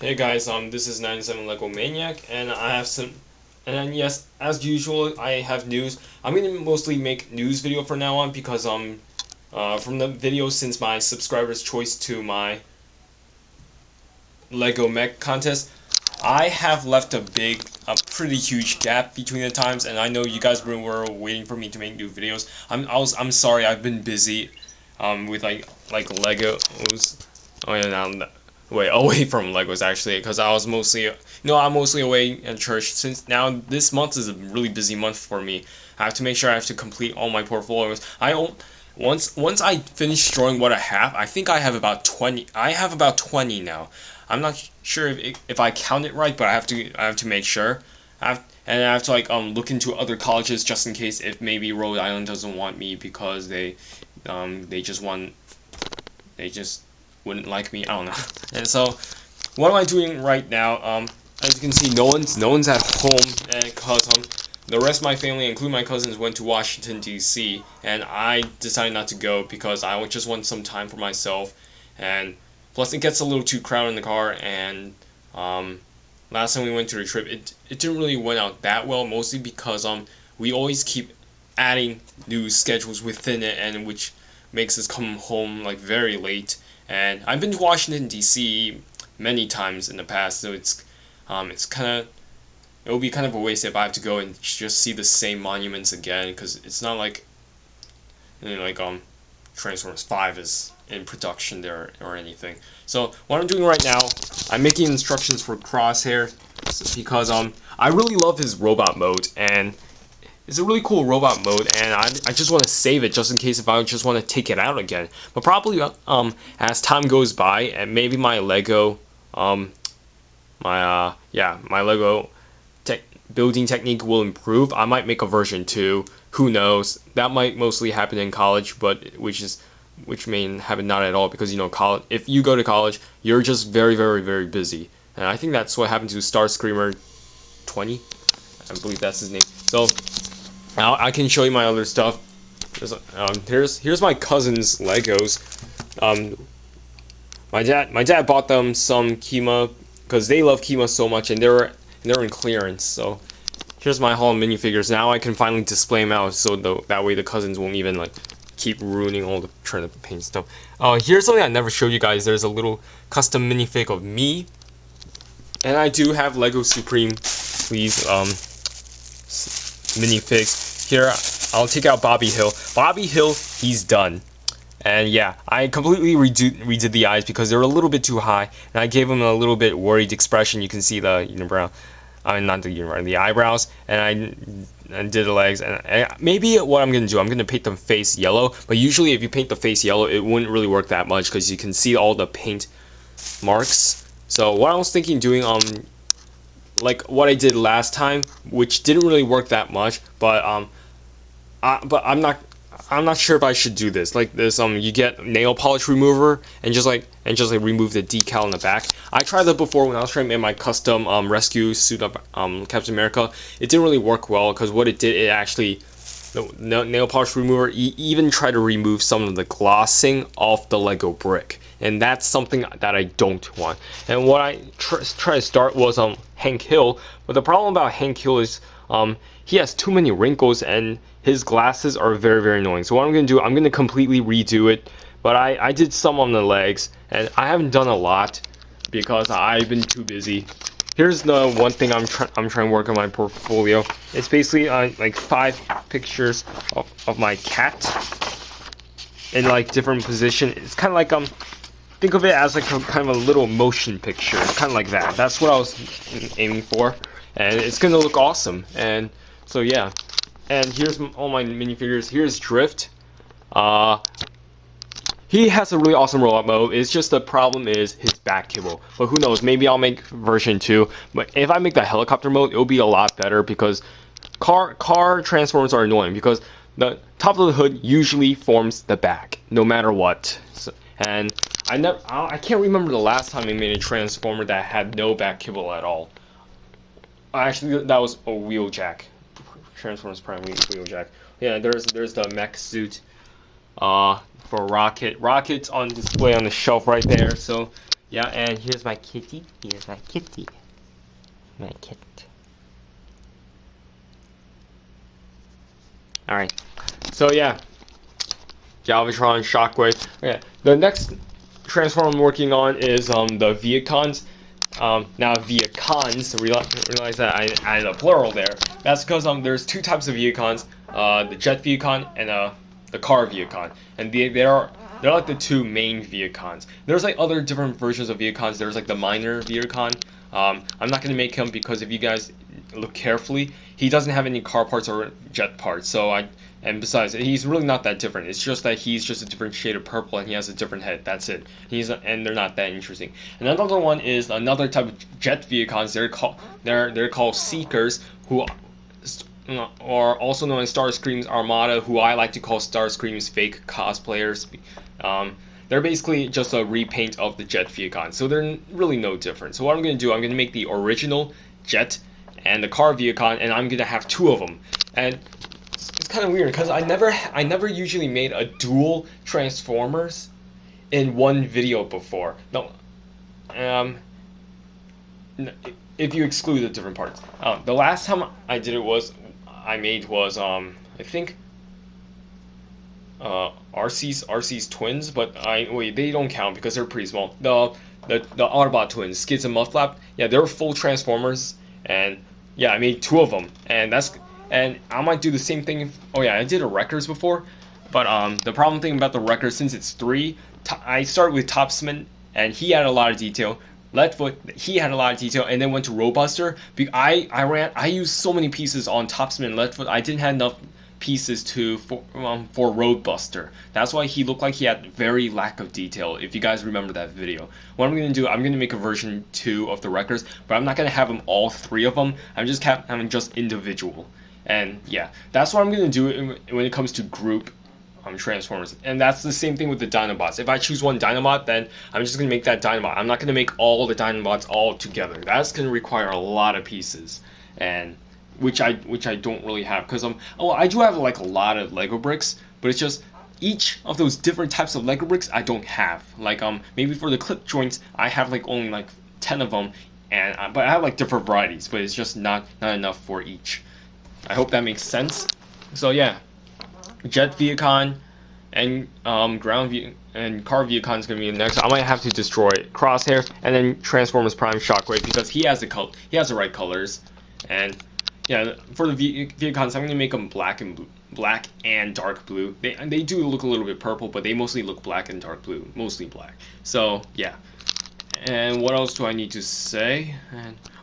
Hey guys, this is 97 Lego Maniac, and I have some, and yes, as usual, I have news. I'm gonna mostly make news video from now on because from the video since my subscribers' choice to my Lego Mech contest, I have left a pretty huge gap between the times, and I know you guys were waiting for me to make new videos. I'm sorry, I've been busy, with like Legos. Oh yeah, now. Wait, away from Legos actually, because I was mostly, I'm mostly away at church. Since now this month is a really busy month for me. I have to make sure I have to complete all my portfolios. Once I finish drawing what I have, I think I have about 20. I have about 20 now. I'm not sure if I count it right, but I have to make sure. And I have to look into other colleges just in case if maybe Rhode Island doesn't want me because they just wouldn't like me. I don't know. And so, what am I doing right now? As you can see, no one's at home, and because the rest of my family, including my cousins, went to Washington D.C. and I decided not to go because I just want some time for myself, and plus it gets a little too crowded in the car. And last time we went to the trip, it didn't really went out that well, mostly because we always keep adding new schedules within it, and which makes us come home like very late. And I've been to Washington D.C. many times in the past, so it will be kind of a waste if I have to go and just see the same monuments again, because it's not like Transformers 5 is in production there or anything. So what I'm doing right now, I'm making instructions for Crosshair because I really love his robot mode, and it's a really cool robot mode, and I just want to save it just in case if I just want to take it out again. But probably as time goes by and maybe my Lego my Lego building technique will improve, I might make a version 2. Who knows? That might mostly happen in college, but which may happen not at all, because college, if you go to college, you're just very very very busy. And I think that's what happened to Starscreamer 20. I believe that's his name. So now I can show you my other stuff. Here's my cousin's Legos. My dad bought them some Kima because they love Kima so much, and they're in clearance. So here's my haul of minifigures. Now I can finally display them out, so that way the cousins won't even keep ruining all the trying to paint stuff. Here's something I never showed you guys. There's a little custom minifig of me, and I do have Lego Supreme Please minifigs. Here, I'll take out Bobby Hill. Bobby Hill, he's done. And yeah, I completely redid the eyes because they're a little bit too high, and I gave him a little bit worried expression. You can see the unibrow, not the unibrow, the eyebrows, and I did the legs. And maybe what I'm gonna do, I'm gonna paint the face yellow. But usually, if you paint the face yellow, it wouldn't really work that much because you can see all the paint marks. So what I was thinking doing, like what I did last time, which didn't really work that much, but I'm not sure if I should do this. Like this, you get nail polish remover and just remove the decal in the back. I tried that before when I was trying to make my custom rescue suit of Captain America. It didn't really work well because what it did, it actually the nail polish remover even tried to remove some of the glossing off the Lego brick, and that's something that I don't want. And what I try to start was Hank Hill, but the problem about Hank Hill is he has too many wrinkles and his glasses are very very annoying. So what I'm gonna do, I'm gonna completely redo it. But I did some on the legs, and I haven't done a lot because I've been too busy. Here's the one thing I'm trying to work on my portfolio. It's basically like 5 pictures of my cat in different position. It's kind of like think of it as a kind of a little motion picture. It's kind of like that. That's what I was aiming for, and it's gonna look awesome. And so yeah. And here's all my minifigures. Here's Drift. He has a really awesome robot mode. It's just the problem is his back cable. But who knows? Maybe I'll make version 2. But if I make the helicopter mode, it'll be a lot better because car transformers are annoying because the top of the hood usually forms the back, no matter what. So, and I can't remember the last time I made a transformer that had no back cable at all. Actually, that was a Wheeljack. Transformers Prime Wheeljack. Yeah, there's the mech suit for Rocket. Rocket's on display on the shelf right there. So Yeah, and here's my kitty. Here's my kitty. My kit. Alright. So yeah. Galvatron, Shockwave. Okay. The next transform I'm working on is the Viacons. Now Viacons, realize that I added a plural there. That's because there's two types of Viacons, the Jet Viacon and the Car Viacon, and they're like the two main Viacons. There's like other different versions of Viacons. There's like the minor Viacon. I'm not gonna make him because if you guys look carefully, he doesn't have any car parts or jet parts. And besides, he's really not that different. It's just that he's just a different shade of purple and he has a different head. That's it. And they're not that interesting. And another one is another type of jet Viacons. They're called Seekers, who are also known as Starscream's Armada, who I like to call Starscream's fake cosplayers. They're basically just a repaint of the Jet Viacon, so they're really no different. So what I'm going to do, I'm going to make the original Jet and the Car Viacon, and I'm going to have two of them. And it's kind of weird because I never usually made a dual Transformers in one video before. No, if you exclude the different parts. The last time I did it was I think RC's twins, but wait, they don't count because they're pretty small. The Autobot twins, Skids and Mudflap, yeah, they're full Transformers, and yeah, I made two of them, and I might do the same thing. Oh yeah, I did a Wreckers before, but the problem thing about the Wreckers, since it's three, I started with Topsman, and he had a lot of detail. Leadfoot, he had a lot of detail, and then went to Roadbuster. I used so many pieces on Topsman and Leadfoot. I didn't have enough pieces for Roadbuster. That's why he looked like he had very lack of detail, if you guys remember that video. What I'm going to do, I'm going to make a version 2 of the Wreckers, but I'm not going to have them all three of them. I'm just having just individual. And yeah, that's what I'm going to do when it comes to group Transformers. And that's the same thing with the Dinobots. If I choose one Dinobot, then I'm just going to make that Dinobot. I'm not going to make all the Dinobots all together. That's going to require a lot of pieces, and which I don't really have, because I do have like a lot of Lego bricks, but it's just each of those different types of Lego bricks I don't have. Like maybe for the clip joints I have like only like 10 of them, and but I have like different varieties, but it's just not enough for each. I hope that makes sense. So yeah, Jet Viacon and Ground View and Car Viacon is gonna be next. I might have to destroy Crosshair, and then Transformers Prime Shockwave, because he has the right colors. And yeah, for the Viacons, I'm gonna make them black and dark blue. They do look a little bit purple, but they mostly look black and dark blue, mostly black. So yeah. And what else do I need to say?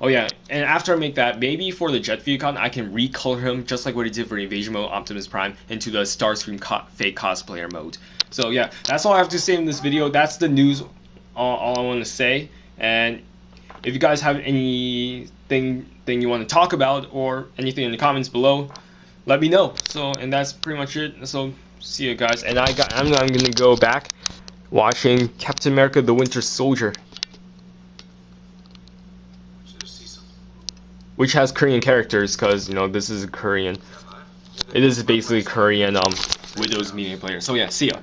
Oh yeah, and after I make that, maybe for the Jet Viacon, I can recolor him just like what I did for Invasion Mode Optimus Prime into the Starscream fake cosplayer mode. So yeah, that's all I have to say in this video. That's the news, all I want to say. And if you guys have anything you want to talk about or anything in the comments below, let me know. So, and that's pretty much it. So see you guys. And I'm gonna go back watching Captain America: The Winter Soldier, which has Korean characters, because, you know, this is Korean. It is basically Korean Windows Media Player. So yeah, see ya.